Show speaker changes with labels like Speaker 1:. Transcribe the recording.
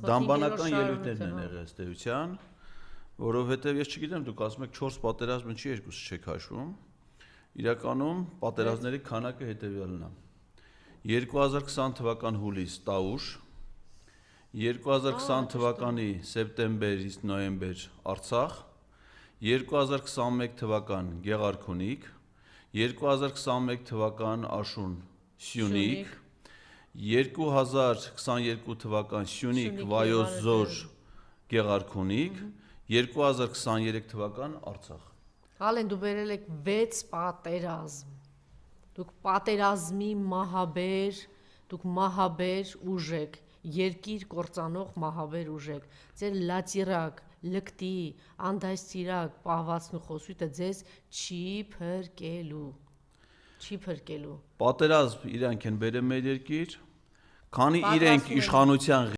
Speaker 1: դամբանական ելույթներն են եղել ըստ էության, որովհետև ես չգիտեմ, դուք ասում եք 4 պատերազմ ինչի երկուսը չեք հաշվում։ Իրականում պատերազմների քանակը հետևյալն է. 2020 թվական հուլիս Տաուշ, 2020 թվականի սեպտեմբերից նոյեմբեր Արցախ, 2021 թվական Գեղարքունիք, 2021 թվական Աշուն Սյունիք, 2022 թվական Սյունիք Վայոց Ձոր Գեղարքունիք, 2023 թվական Արցախ։
Speaker 2: Ալեն դու բերել եք 6 պատերազմ։ Դուք պատերազմի մահաբեր, դուք մահաբեր ուժ եք, երկիր կործանող մահաբեր ուժ եք։ Ձեր լացիրակ, լկտի, անդայստիրակ, պահվածն ու խոսույթը ձեզ չի փրկելու։ Չի փրկելու։
Speaker 1: Պատերազմ իրանք են բերել մեր երկիր, քանի իրենք իշխանության